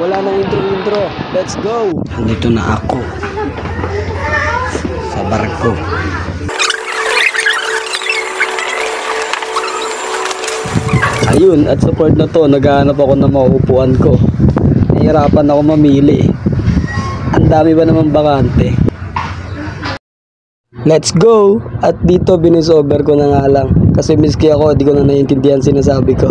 Wala nang intro. Let's go! Andito na ako sa barko. Ayun, at sa port na to, naghahanap ako ng mauupuan ko. Nahihirapan ako mamili. Ang dami ba naman bakante? Let's go! At dito binisover ko na nga lang. Kasi miski ako, di ko na naiintindihan sinasabi ko.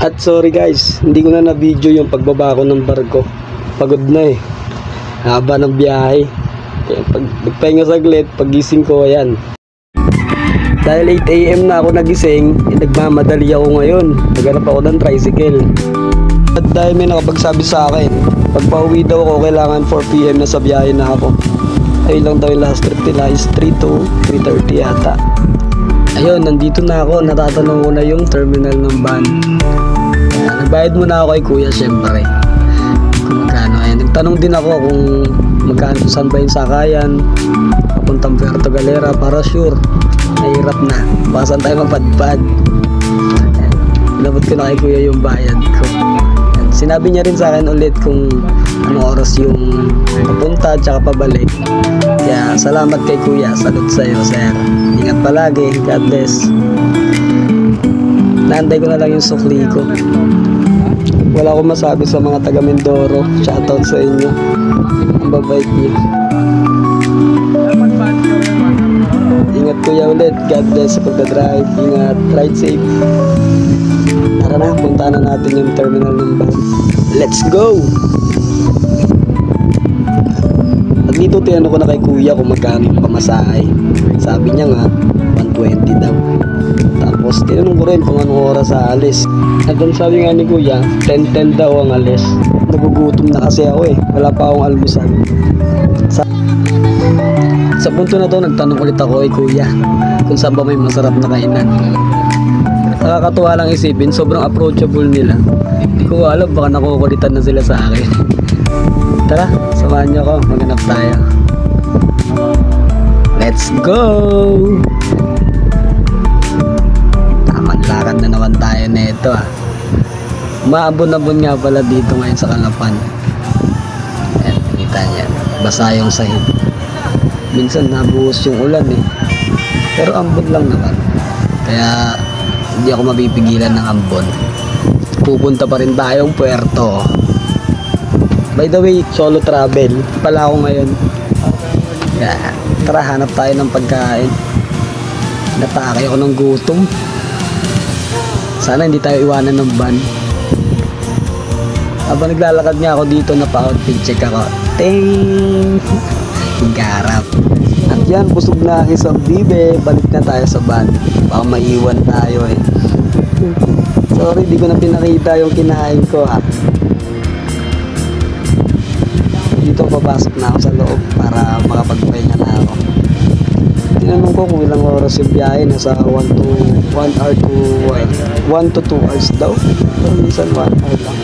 At sorry guys, hindi ko na na-video yung pagbaba ko ng barko. Pagod na eh. Haba ng biyahe. Kaya pag nagpahinga saglit, pagising ko, ayan. Dahil 8 AM na ako nagising, nagmamadali ako ngayon. Naghanap ako ng tricycle. At dahil may nakapagsabi sa akin, pag pauwi daw ako, kailangan 4 PM na sa biyahe na ako. Ayun lang daw yung last trip nila is 3 to 3:30 yata. Ayun, nandito na ako. Natatanong ko na yung terminal ng van. Nagbayad muna ako kay kuya syempre. Kung magkano. Ayun, nagtanong din ako kung magkano, saan ba yung sakayan, papuntang Puerto Galera, para sure. Nahirap na. Baka saan tayo mapadpad. Inabot ko na kay kuya yung bayad ko. Ayun, sinabi niya rin sa akin ulit kung anong oras yung papunta at saka pabalik. Kaya salamat kay kuya. Salute sa'yo, sir. Ingat palagi. God bless. Naantay ko na lang yung sukli ko. Wala akong masabi sa mga taga Mindoro. Shoutout sa inyo. Ang babait niyo. Ingat kuya ulit. God bless sa pagdadrive. Ingat. Ride safe. Tara na. Puntaan na natin yung terminal ng van. Let's go! At dito tinanong ko na kay kuya kung magkano yung pamasahe. Sabi niya nga 120 daw. Tapos tinanong ko rin kung anong oras sa alis. At ang sabi nga ni kuya 10:10 daw ang alis. Nagugutom na kasi ako eh. Wala pa akong almusal. Sa punto na to nagtanong ulit ako kay kuya kung saan ba may masarap na kainan. Nakakatuwa lang isipin, sobrang approachable nila. Hindi ko alam, baka nakukulitan na sila sa akin. Tara, samahan niyo ako, maghanap tayo. Let's go! Tamang lakad na naman tayo nito ah. Maabon-abon nga pala dito ngayon sa Calapan. Ayan, kita niya. Basa yung sahig. Minsan nabuhos yung ulan eh. Pero ambon lang naman. Kaya hindi ako mapipigilan ng ambon. Pupunta pa rin tayong puerto. By the way, solo travel pala ako ngayon. Yeah. Tara, hanap tayo ng pagkain. Natake ako ng gutom. Sana hindi tayo iwanan ng van. Habang naglalakad niya ako dito, napa-outfit check ako. Ting! Garap. At yan, busog na isang bibe. Balik na tayo sa van. Baka maiwan tayo eh. Sorry, di ko na pinakita yung kinain ko ha. Dito papasok na ako sa loob para makapagpahinga na ako. Tinanong ko kung ilang oras yung biyahe. Nasa 1 to 2 hours daw. Pero minsan 1 hour lang.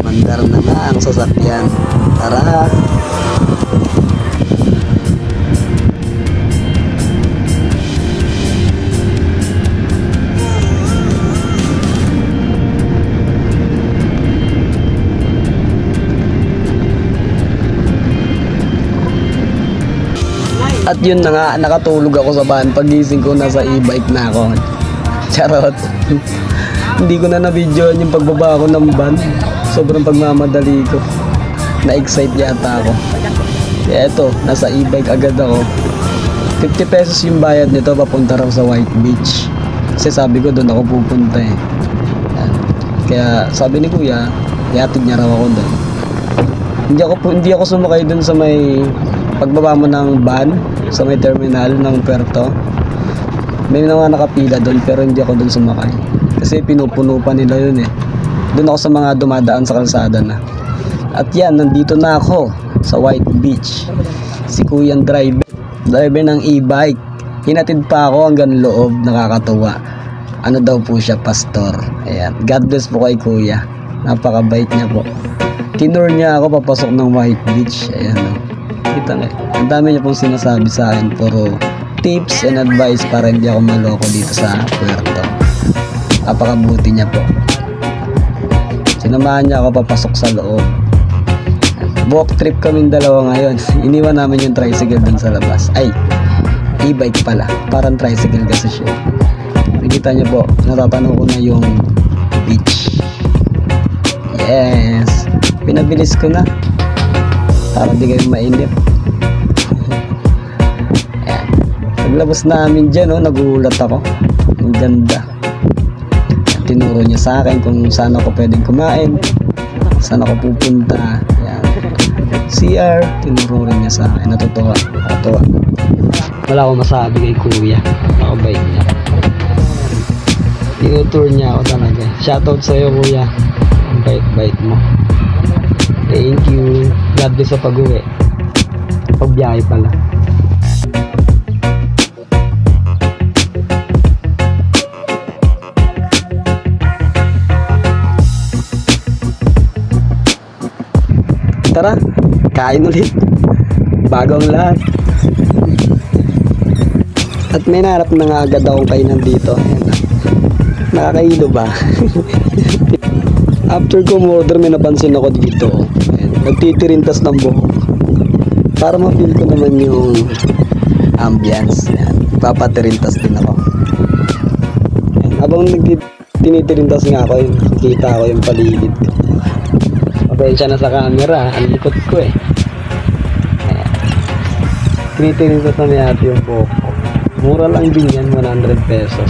Mandar na ang sasakyan. Tara! At yun na nga, nakatulog ako sa van. Pagising ko, nasa e-bike na ako. Charot. Hindi ko na na-videoan yung pagbaba ko ng van. Sobrang pagmamadali ko. Na-excite yata ako. Kaya eto, nasa e-bike agad ako. 50 pesos yung bayad nito, papunta raw sa White Beach. Kasi sabi ko, doon ako pupunta eh. Kaya sabi ni kuya, ihatid niya raw ako doon. Hindi ako sumakay doon sa may pagbaba mo ng van, sa may terminal ng Puerto. May mga nakapila doon pero hindi ako doon sumakay. Kasi pinupuno pa nila yun eh. Doon ako sa mga dumadaan sa kalsada na. At yan, nandito na ako sa White Beach. Si kuyang driver ng e-bike. Hinatid pa ako hanggang loob, nakakatuwa. Ano daw po siya, pastor. Ayan, God bless po kay kuya. Napakabait niya po. Tinur niya ako papasok ng White Beach. Ayan o. Kita nga. Ang dami niya pong sinasabi sa akin. Puro tips and advice para hindi ako maloko dito sa Puerto. Napakabuti niya po. Sinamahan niya ako papasok sa loob. Walk trip kaming dalawa ngayon. Iniwan namin yung tricycle dun sa labas. Ay, e-bike pala. Parang tricycle kasi siya. Nakikita niyo po, natatanong ko na yung beach. Yes. Pinabilis ko na. Para di kayo mainip. Ayan. Paglabas namin dyan, nagulat ako. Ang ganda. Tinuro niya sa akin kung saan ako pwedeng kumain. Saan ako pupunta. Ayan. CR, tinuro rin niya sa akin. Natutuwa. Wala akong masabi kay kuya. Nakabait niya. Tinutour niya ako talaga. Shoutout sa'yo kuya. Ang bait-bait mo. Thank you. God bless sa pag-uwi. Pagbiyahe pala. Tara, kain ulit. Bagong lahat. At may narap na nga agad akong kainan dito. Nakakailo ba? After ko order, may napansin ako dito. Nagtitirintas ng buhok. Para ma-feel ko naman yung ambience. Papatirintas din ako. Habang tinitirintas nga ako, nakikita ko yung paligid ko. Pasensya na sa camera, ang likot ko eh. Tinitirintas na niya yung buhok ko. Mura lang din yan, 100 pesos.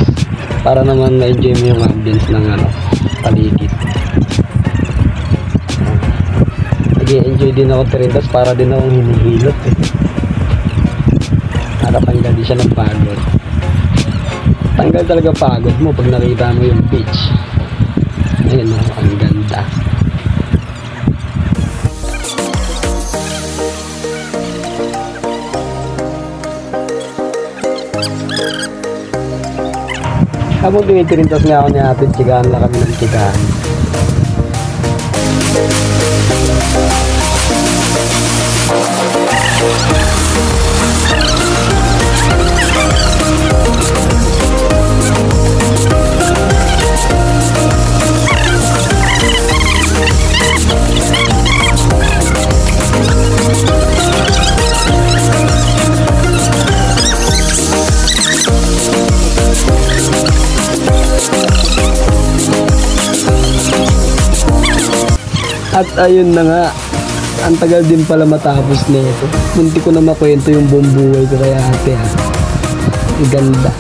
Para naman ma-enjoy mo yung ambience ng paligid. Nag-enjoy din ako tirintas para din akong hinihilot eh. Para tanggal din siya ng pagod. Tanggal talaga pagod mo pag nakita mo yung beach. Ayun ang ganda. Habang tinitirintas nga ako ni Ate, tsigahan lang kami ng tsigahan. At ayun na nga, ang tagal din pala matapos nito. Munti ko na makwento yung buong buhay ko kay Ate. Ang ganda.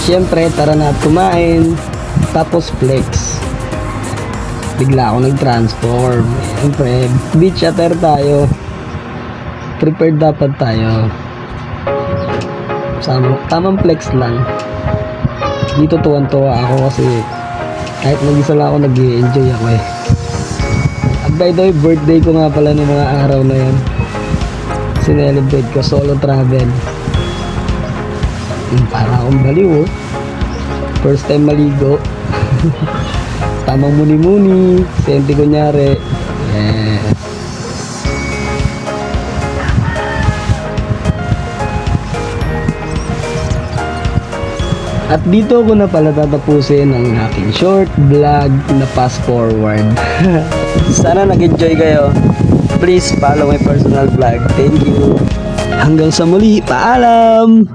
Siyempre, tara na at kumain. Tapos flex. Bigla ako nag-transform. Siyempre, beach attire tayo. Prepared dapat tayo. Tamang flex lang. Dito tuwan-tuwa ako kasi kahit mag-isa lang ako, nag-i-enjoy ako eh. At by the way, birthday ko nga pala ng mga araw na yan. Sinelebrate ko, solo travel. Para akong baliw oh. First time maligo. Tamang muni-muni. Senti kunyari. Yes. At dito ko na pala tatapusin ang aking short vlog na fast forward. Sana nag-enjoy kayo. Please follow my personal vlog. Thank you. Hanggang sa muli. Paalam!